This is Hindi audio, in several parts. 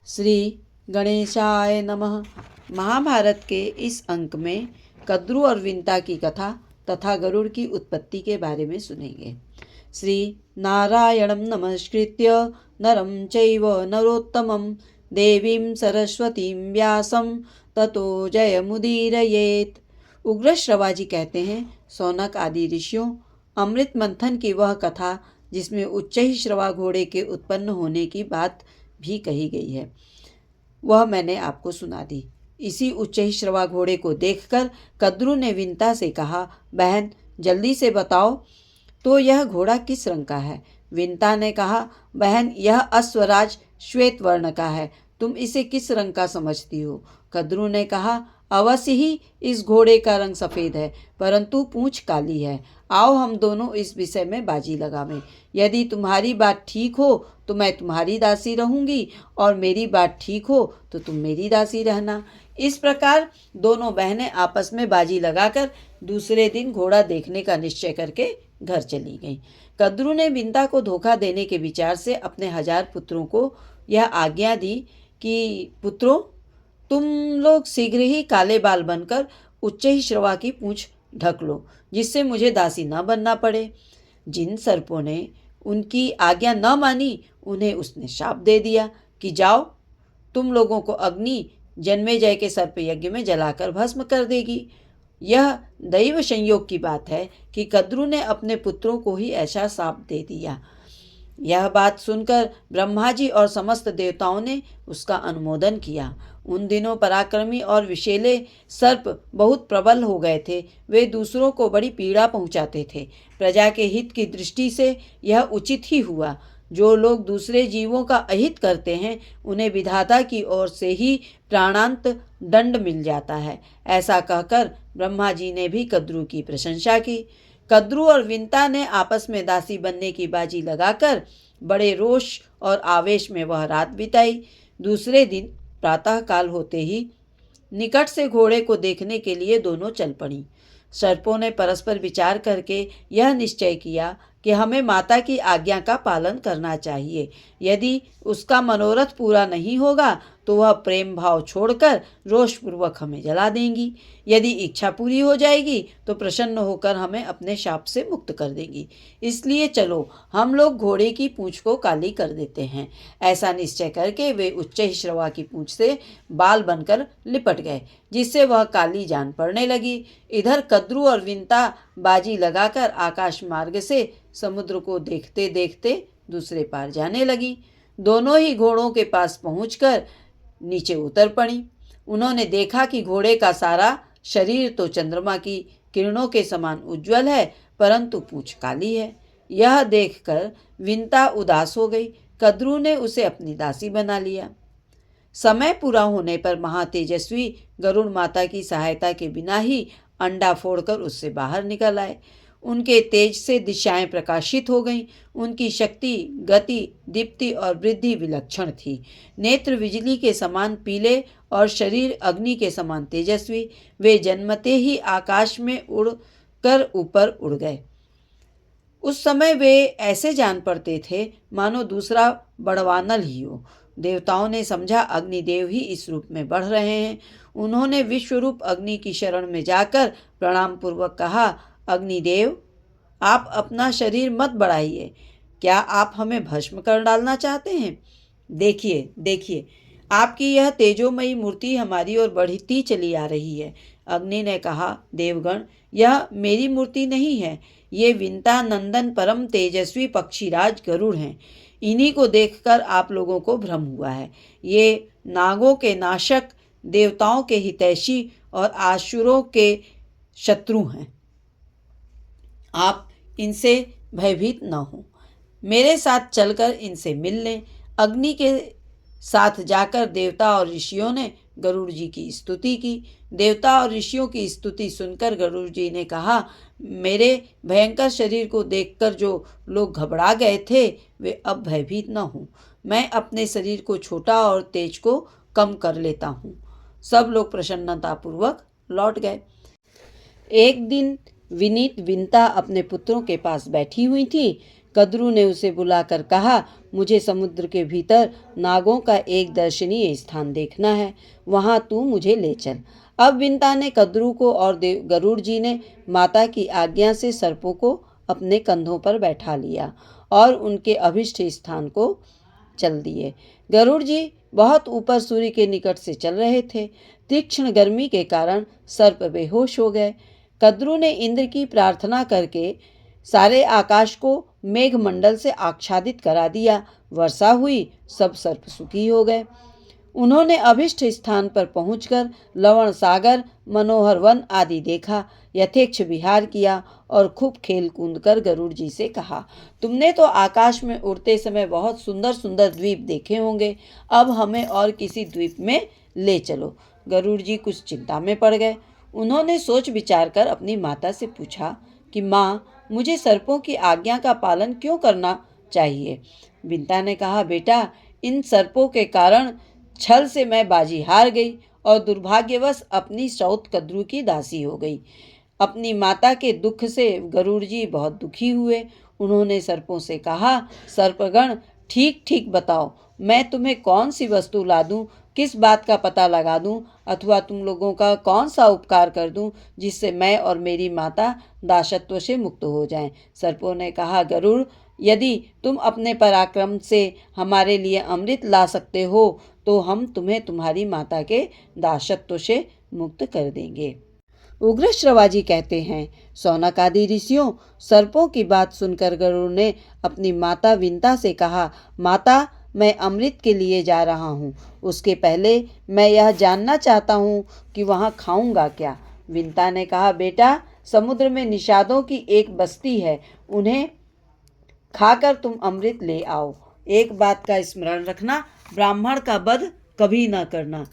श्री गणेशाय नमः। महाभारत के इस अंक में कद्रु और विंता की कथा तथा गरुड़ की उत्पत्ति के बारे में सुनेंगे। श्री नारायणं नमस्कृत्य नरं चैव नरोत्तमं देवीं सरस्वतीं व्यासं ततो जयमुदीरयेत्। उग्र श्रवाजी कहते हैं, सौनक आदि ऋषियों, अमृत मंथन की वह कथा जिसमें उच्चही श्रवा घोड़े के उत्पन्न होने की बात भी कही गई है, वह मैंने आपको सुना दी। इसी उच्चही श्रवा घोड़े को देखकर कद्रु ने विंता से कहा, बहन जल्दी से बताओ तो यह घोड़ा किस रंग का है। विंता ने कहा, बहन यह अश्वराज श्वेत वर्ण का है, तुम इसे किस रंग का समझती हो। कद्रु ने कहा, अवश्य ही इस घोड़े का रंग सफ़ेद है, परंतु पूंछ काली है। आओ हम दोनों इस विषय में बाजी लगावें। यदि तुम्हारी बात ठीक हो तो मैं तुम्हारी दासी रहूंगी, और मेरी बात ठीक हो तो तुम मेरी दासी रहना। इस प्रकार दोनों बहनें आपस में बाजी लगाकर दूसरे दिन घोड़ा देखने का निश्चय करके घर चली गईं। कद्रु ने विंता को धोखा देने के विचार से अपने 1000 पुत्रों को यह आज्ञा दी कि पुत्रों, तुम लोग शीघ्र ही काले बाल बनकर उच्चही श्रवा की पूंछ ढक लो, जिससे मुझे दासी न बनना पड़े। जिन सर्पों ने उनकी आज्ञा न मानी, उन्हें उसने शाप दे दिया कि जाओ, तुम लोगों को अग्नि जन्मेजय के सर्प यज्ञ में जलाकर भस्म कर देगी। यह दैव संयोग की बात है कि कद्रु ने अपने पुत्रों को ही ऐसा शाप दे दिया। यह बात सुनकर ब्रह्मा जी और समस्त देवताओं ने उसका अनुमोदन किया। उन दिनों पराक्रमी और विषैले सर्प बहुत प्रबल हो गए थे। वे दूसरों को बड़ी पीड़ा पहुंचाते थे। प्रजा के हित की दृष्टि से यह उचित ही हुआ। जो लोग दूसरे जीवों का अहित करते हैं, उन्हें विधाता की ओर से ही प्राणांत दंड मिल जाता है। ऐसा कहकर ब्रह्मा जी ने भी कद्रु की प्रशंसा की। कद्रु और विंता ने आपस में दासी बनने की बाजी लगाकर बड़े रोष और आवेश में वह रात बिताई। दूसरे दिन प्रातः काल होते ही निकट से घोड़े को देखने के लिए दोनों चल पड़ी। सर्पों ने परस्पर विचार करके यह निश्चय किया कि हमें माता की आज्ञा का पालन करना चाहिए। यदि उसका मनोरथ पूरा नहीं होगा तो वह प्रेम भाव छोड़कर रोषपूर्वक हमें जला देंगी। यदि इच्छा पूरी हो जाएगी तो प्रसन्न होकर हमें अपने शाप से मुक्त कर देंगी। इसलिए चलो हम लोग घोड़े की पूंछ को काली कर देते हैं। ऐसा निश्चय करके वे उच्चही श्रवा की पूंछ से बाल बनकर लिपट गए, जिससे वह काली जान पड़ने लगी। इधर कद्रु और विंता बाजी लगाकर आकाश मार्ग से समुद्र को देखते देखते दूसरे पार जाने लगी। दोनों ही घोड़ों के पास पहुंचकर नीचे उतर पड़ी। उन्होंने देखा कि घोड़े का सारा शरीर तो चंद्रमा की किरणों के समान उज्जवल है, परंतु पूंछ काली है। यह देखकर विंता उदास हो गई। कद्रु ने उसे अपनी दासी बना लिया। समय पूरा होने पर महातेजस्वी गरुड़ माता की सहायता के बिना ही अंडा फोड़कर उससे बाहर निकल आए। उनके तेज से दिशाएं प्रकाशित हो गईं। उनकी शक्ति, गति, दीप्ति और वृद्धि विलक्षण थी। नेत्र बिजली के समान पीले और शरीर अग्नि के समान तेजस्वी। वे जन्मते ही आकाश में उड़कर ऊपर उड़ गए। उस समय वे ऐसे जान पड़ते थे मानो दूसरा बड़वानल ही हो। देवताओं ने समझा अग्निदेव ही इस रूप में बढ़ रहे हैं। उन्होंने विश्वरूप अग्नि की शरण में जाकर प्रणाम पूर्वक कहा, अग्निदेव, आप अपना शरीर मत बढ़ाइए। क्या आप हमें भस्म कर डालना चाहते हैं? देखिए देखिए, आपकी यह तेजोमयी मूर्ति हमारी ओर बढ़ती चली आ रही है। अग्नि ने कहा, देवगण, यह मेरी मूर्ति नहीं है, ये विंता नंदन परम तेजस्वी पक्षीराज गरुड़ हैं। इन्हीं को देखकर आप लोगों को भ्रम हुआ है। ये नागों के नाशक, देवताओं के हितैषी और आसुरों के शत्रु हैं। आप इनसे भयभीत न हो, मेरे साथ चलकर इनसे मिल लें। अग्नि के साथ जाकर देवता और ऋषियों ने गरुड़ जी की स्तुति की। देवता और ऋषियों की स्तुति सुनकर गरुड़ जी ने कहा, मेरे भयंकर शरीर को देखकर जो लोग घबरा गए थे, वे अब भयभीत न हों। मैं अपने शरीर को छोटा और तेज को कम कर लेता हूँ। सब लोग प्रसन्नतापूर्वक लौट गए। एक दिन विनीत विंता अपने पुत्रों के पास बैठी हुई थी। कद्रू ने उसे बुलाकर कहा, मुझे समुद्र के भीतर नागों का एक दर्शनीय स्थान देखना है, वहां तू मुझे ले चल। अब विंता ने कद्रू को और गरुड़ जी ने माता की आज्ञा से सर्पों को अपने कंधों पर बैठा लिया और उनके अभिष्ट स्थान को चल दिए। गरुड़ जी बहुत ऊपर सूर्य के निकट से चल रहे थे। तीक्ष्ण गर्मी के कारण सर्प बेहोश हो गए। कद्रू ने इंद्र की प्रार्थना करके सारे आकाश को मेघमंडल से आच्छादित करा दिया। वर्षा हुई, सब सर्प सुखी हो गए। उन्होंने अभिष्ट स्थान पर पहुंचकर लवण सागर, मनोहर वन आदि देखा, यथेच्छ विहार किया और खूब खेल कूद कर गरुड़ जी से कहा, तुमने तो आकाश में उड़ते समय बहुत सुंदर सुंदर द्वीप देखे होंगे, अब हमें और किसी द्वीप में ले चलो। गरुड़ जी कुछ चिंता में पड़ गए। उन्होंने सोच विचार कर अपनी माता से पूछा कि माँ, मुझे सर्पों की आज्ञा का पालन क्यों करना चाहिए? विंता ने कहा, बेटा, इन सर्पों के कारण छल से मैं बाजी हार गई और दुर्भाग्यवश अपनी सौत कद्रू की दासी हो गई। अपनी माता के दुख से गरुड़ जी बहुत दुखी हुए। उन्होंने सर्पों से कहा, सर्पगण, ठीक ठीक बताओ, मैं तुम्हें कौन सी वस्तु ला दूं, किस बात का पता लगा दूं, अथवा तुम लोगों का कौन सा उपकार कर दूं जिससे मैं और मेरी माता दासत्व से मुक्त हो जाएं। सर्पों ने कहा, गरुड़, यदि तुम अपने पराक्रम से हमारे लिए अमृत ला सकते हो तो हम तुम्हें तुम्हारी माता के दासत्व से मुक्त कर देंगे। उग्र श्रवाजी कहते हैं, सौनक आदि ऋषियों, सर्पों की बात सुनकर गरुड़ ने अपनी माता विंता से कहा, माता, मैं अमृत के लिए जा रहा हूँ, उसके पहले मैं यह जानना चाहता हूँ कि वहाँ खाऊंगा क्या। विंता ने कहा, बेटा, समुद्र में निषादों की एक बस्ती है, उन्हें खाकर तुम अमृत ले आओ। एक बात का स्मरण रखना, ब्राह्मण का वध कभी न करना,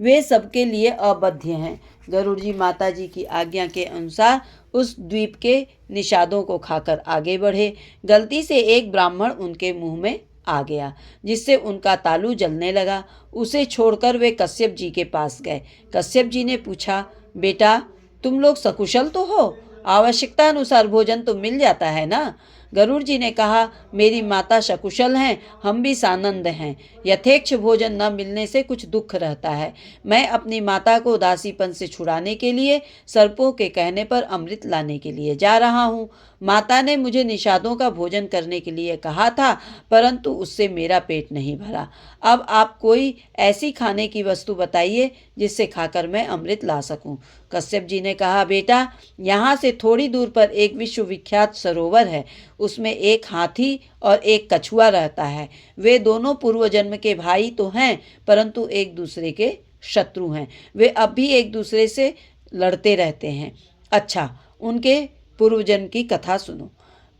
वे सबके लिए अबाध्य हैं। गरुड़ जी माता जी की आज्ञा के अनुसार उस द्वीप के निषादों को खाकर आगे बढ़े। गलती से एक ब्राह्मण उनके मुंह में आ गया, जिससे उनका तालू जलने लगा। उसे छोड़कर वे कश्यप जी के पास गए। कश्यप जी ने पूछा, बेटा, तुम लोग सकुशल तो हो? आवश्यकता अनुसार भोजन तो मिल जाता है ना? गरुड़ जी ने कहा, मेरी माता सकुशल हैं, हम भी सानंद हैं। यथेच्छ भोजन न मिलने से कुछ दुख रहता है। मैं अपनी माता को दासीपन से छुड़ाने के लिए सर्पों के कहने पर अमृत लाने के लिए जा रहा हूँ। माता ने मुझे निषादों का भोजन करने के लिए कहा था, परंतु उससे मेरा पेट नहीं भरा। अब आप कोई ऐसी खाने की वस्तु बताइए जिससे खाकर मैं अमृत ला सकूं। कश्यप जी ने कहा, बेटा, यहाँ से थोड़ी दूर पर एक विश्वविख्यात सरोवर है, उसमें एक हाथी और एक कछुआ रहता है। वे दोनों पूर्व जन्म के भाई तो हैं, परंतु एक दूसरे के शत्रु हैं। वे अब भी एक दूसरे से लड़ते रहते हैं। अच्छा, उनके पूर्व जन्म की कथा सुनो।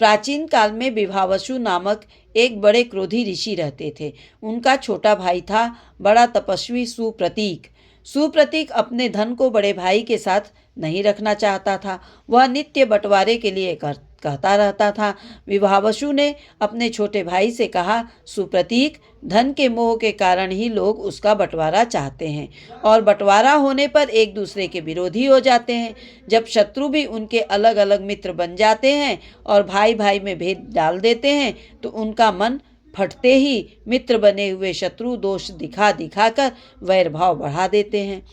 प्राचीन काल में विभावसु नामक एक बड़े क्रोधी ऋषि रहते थे। उनका छोटा भाई था बड़ा तपस्वी सुप्रतीक। सुप्रतीक अपने धन को बड़े भाई के साथ नहीं रखना चाहता था। वह नित्य बंटवारे के लिए कहता रहता था। विभावसु ने अपने छोटे भाई से कहा, सुप्रतीक, धन के मोह के कारण ही लोग उसका बंटवारा चाहते हैं और बंटवारा होने पर एक दूसरे के विरोधी हो जाते हैं। जब शत्रु भी उनके अलग अलग मित्र बन जाते हैं और भाई भाई में भेद डाल देते हैं तो उनका मन फटते ही मित्र बने हुए शत्रु दोष दिखा दिखाकर वैर भाव बढ़ा देते हैं।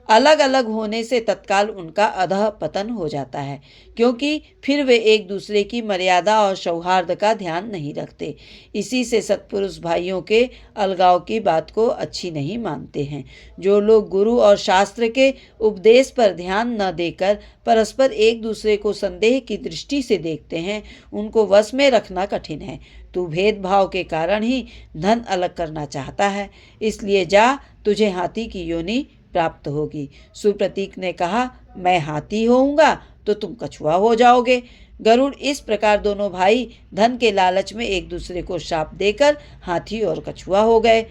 अलग अलग होने से तत्काल उनका अधः पतन हो जाता है, क्योंकि फिर वे एक दूसरे की मर्यादा और सौहार्द का ध्यान नहीं रखते। इसी से सत्पुरुष भाइयों के अलगाव की बात को अच्छी नहीं मानते हैं। जो लोग गुरु और शास्त्र के उपदेश पर ध्यान न देकर परस्पर एक दूसरे को संदेह की दृष्टि से देखते हैं, उनको वश में रखना कठिन है। तू भेदभाव के कारण ही धन अलग करना चाहता है, इसलिए जा, तुझे हाथी की योनि प्राप्त होगी। सुप्रतीक ने कहा, मैं हाथी होऊंगा तो तुम कछुआ हो जाओगे। गरुड़ इस प्रकार दोनों भाई धन के लालच में एक दूसरे को शाप देकर हाथी और कछुआ हो गए।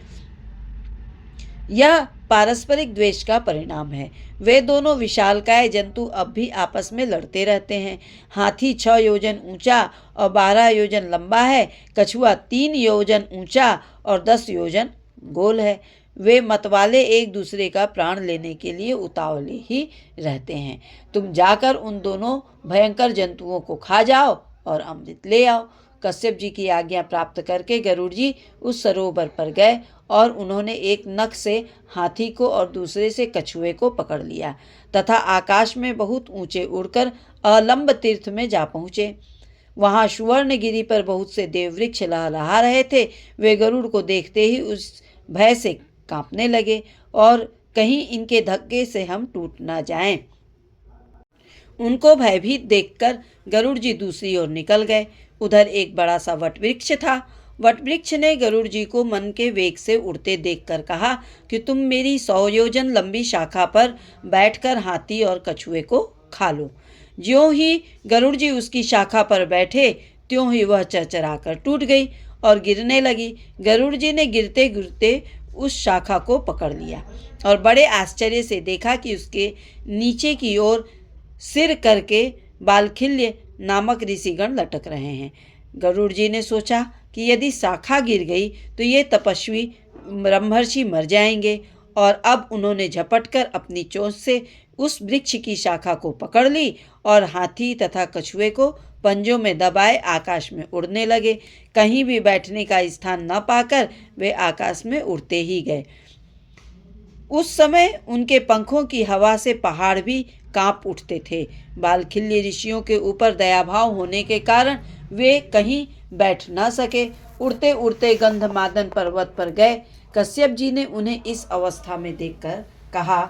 यह पारस्परिक द्वेष का परिणाम है। वे दोनों विशालकाय जंतु अब भी आपस में लड़ते रहते हैं। हाथी 6 योजन ऊंचा और 12 योजन लंबा है। कछुआ 3 योजन ऊंचा और 10 योजन गोल है। वे मतवाले एक दूसरे का प्राण लेने के लिए उतावले ही रहते हैं। तुम जाकर उन दोनों भयंकर जंतुओं को खा जाओ और अमृत ले आओ। कश्यप जी की आज्ञा प्राप्त करके गरुड़ जी उस सरोवर पर गए और उन्होंने एक नख से हाथी को और दूसरे से कछुए को पकड़ लिया तथा आकाश में बहुत ऊंचे उड़कर अलंब तीर्थ में जा पहुँचे। वहां सुवर्णगिरी पर बहुत से देववृक्ष लहलहा रहे थे। वे गरुड़ को देखते ही उस भय से कांपने लगे और कहीं इनके धक्के से हम टूट ना जाएं। उनको भयभीत देखकर गरुड़ जी दूसरी ओर निकल गए। उधर एक बड़ा सा वटवृक्ष था। वटवृक्ष ने गरुड़ जी को मन के वेग से उड़ते देखकर कहा कि तुम मेरी 100 योजन लंबी शाखा पर बैठकर हाथी और कछुए को खा लो। ज्यों ही गरुड़ जी उसकी शाखा पर बैठे त्यों ही वह चरचराकर टूट गई और गिरने लगी। गरुड़ जी ने गिरते गिरते उस शाखा को पकड़ लिया और बड़े आश्चर्य से देखा कि उसके नीचे की ओर सिर करके बालखिल्य नामक ऋषिगण लटक रहे हैं। गरुड़ जी ने सोचा कि यदि शाखा गिर गई तो ये तपस्वी ब्रह्मर्षि मर जाएंगे और अब उन्होंने झपटकर अपनी चोंच से उस वृक्ष की शाखा को पकड़ ली और हाथी तथा कछुए को पंजों में दबाए आकाश में उड़ने लगे। कहीं भी बैठने का स्थान न पाकर वे आकाश में उड़ते ही गए। उस समय उनके पंखों की हवा से पहाड़ भी कांप उठते थे। बालखिल्य ऋषियों के ऊपर दयाभाव होने के कारण वे कहीं बैठ न सके। उड़ते उड़ते गंधमादन पर्वत पर गए। कश्यप जी ने उन्हें इस अवस्था में देखकर कहा,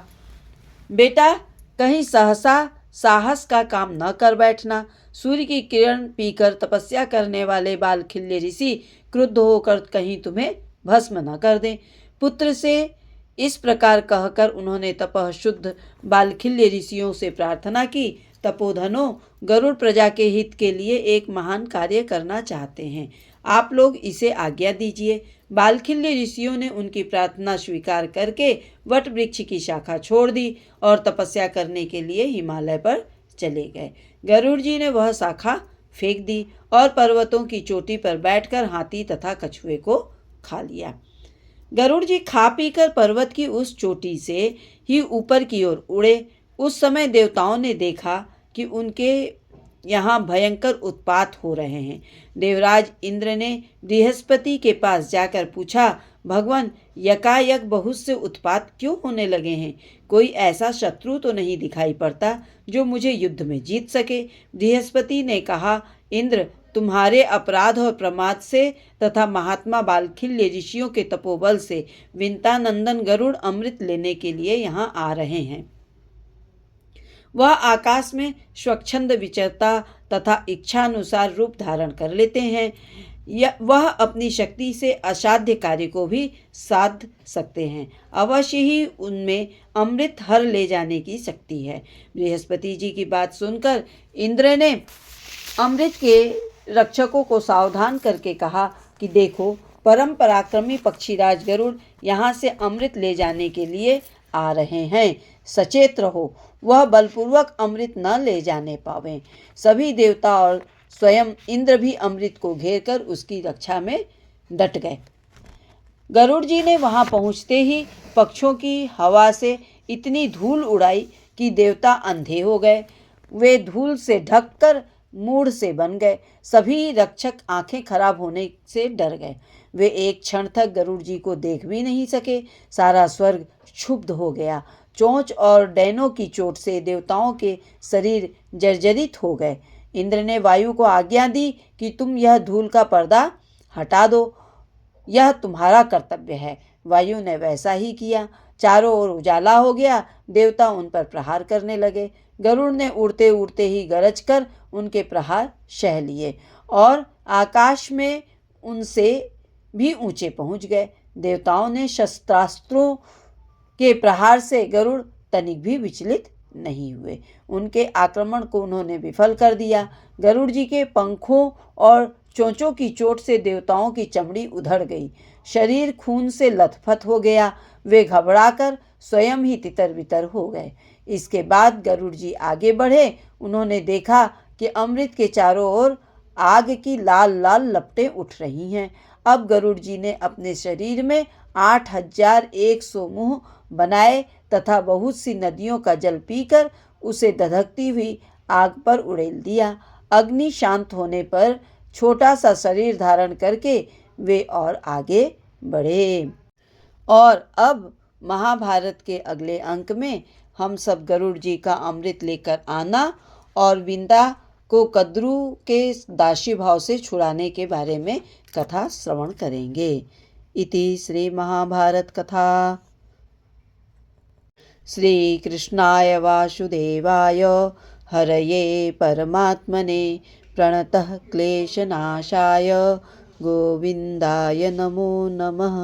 बेटा कहीं सहसा साहस का काम न कर बैठना। सूर्य की किरण पीकर तपस्या करने वाले बालखिल्य ऋषि क्रुद्ध होकर कहीं तुम्हें भस्म न कर दें। पुत्र से इस प्रकार कहकर उन्होंने तपः शुद्ध बालखिल्य ऋषियों से प्रार्थना की, तपोधनो गरुड़ प्रजा के हित के लिए एक महान कार्य करना चाहते हैं, आप लोग इसे आज्ञा दीजिए। बालखिल्य ऋषियों ने उनकी प्रार्थना स्वीकार करके वट वृक्ष की शाखा छोड़ दी और तपस्या करने के लिए हिमालय पर चले गए। गरुड़ जी ने वह शाखा फेंक दी और पर्वतों की चोटी पर बैठकर हाथी तथा कछुए को खा लिया। गरुड़ जी खा पीकर पर्वत की उस चोटी से ही ऊपर की ओर उड़े। उस समय देवताओं ने देखा कि उनके यहाँ भयंकर उत्पात हो रहे हैं। देवराज इंद्र ने बृहस्पति के पास जाकर पूछा, भगवान यकायक बहुत से उत्पात क्यों होने लगे हैं? कोई ऐसा शत्रु तो नहीं दिखाई पड़ता जो मुझे युद्ध में जीत सके। बृहस्पति ने कहा, इंद्र तुम्हारे अपराध और प्रमाद से तथा महात्मा बालखिल्य ऋषियों के तपोबल से विंतानंदन गरुड़ अमृत लेने के लिए यहाँ आ रहे हैं। वह आकाश में स्वच्छंद विचरता तथा इच्छानुसार रूप धारण कर लेते हैं। वह अपनी शक्ति से असाध्य कार्य को भी साध सकते हैं। अवश्य ही उनमें अमृत हर ले जाने की शक्ति है। बृहस्पति जी की बात सुनकर इंद्र ने अमृत के रक्षकों को सावधान करके कहा कि देखो, परम पराक्रमी पक्षीराज गरुड़ यहाँ से अमृत ले जाने के लिए आ रहे हैं। सचेत रहो, वह बलपूर्वक अमृत न ले जाने पावें। सभी देवता और स्वयं इंद्र भी अमृत को घेरकर उसकी रक्षा में डट गए। गरुड़ जी ने वहां पहुंचते ही पक्षों की हवा से इतनी धूल उड़ाई कि देवता अंधे हो गए। वे धूल से ढककर मूढ़ से बन गए। सभी रक्षक आंखें खराब होने से डर गए। वे एक क्षण तक गरुड़ जी को देख भी नहीं सके। सारा स्वर्ग क्षुब्ध हो गया। चोंच और डैनों की चोट से देवताओं के शरीर जर्जरित हो गए। इंद्र ने वायु को आज्ञा दी कि तुम यह धूल का पर्दा हटा दो, यह तुम्हारा कर्तव्य है। वायु ने वैसा ही किया। चारों ओर उजाला हो गया। देवता उन पर प्रहार करने लगे। गरुड़ ने उड़ते उड़ते ही गरज कर उनके प्रहार सह लिए और आकाश में उनसे भी ऊंचे पहुंच गए। देवताओं ने शस्त्रास्त्रों के प्रहार से गरुड़ तनिक भी विचलित नहीं हुए। उनके आक्रमण को उन्होंने विफल कर दिया। गरुड़ जी के पंखों और चोंचों की चोट से देवताओं की चमड़ी उधड़ गई। शरीर खून से लथपथ हो गया। वे घबराकर स्वयं ही तितर बितर हो गए। इसके बाद गरुड़ जी आगे बढ़े। उन्होंने देखा कि अमृत के चारों ओर आग की लाल लाल लपटें उठ रही हैं। अब गरुड़ जी ने अपने शरीर में 8100 मुंह बनाए तथा बहुत सी नदियों का जल पीकर उसे धधकती हुई आग पर उड़ेल दिया। अग्नि शांत होने पर छोटा सा शरीर धारण करके वे और आगे बढ़े। और अब महाभारत के अगले अंक में हम सब गरुड़ जी का अमृत लेकर आना और विंदा को कद्रू के दासी भाव से छुड़ाने के बारे में कथा श्रवण करेंगे। इति श्री महाभारत कथा। श्री कृष्णाय वासुदेवाय हरये परमात्मने प्रणतः क्लेशनाशाय गोविंदाय नमो नमः।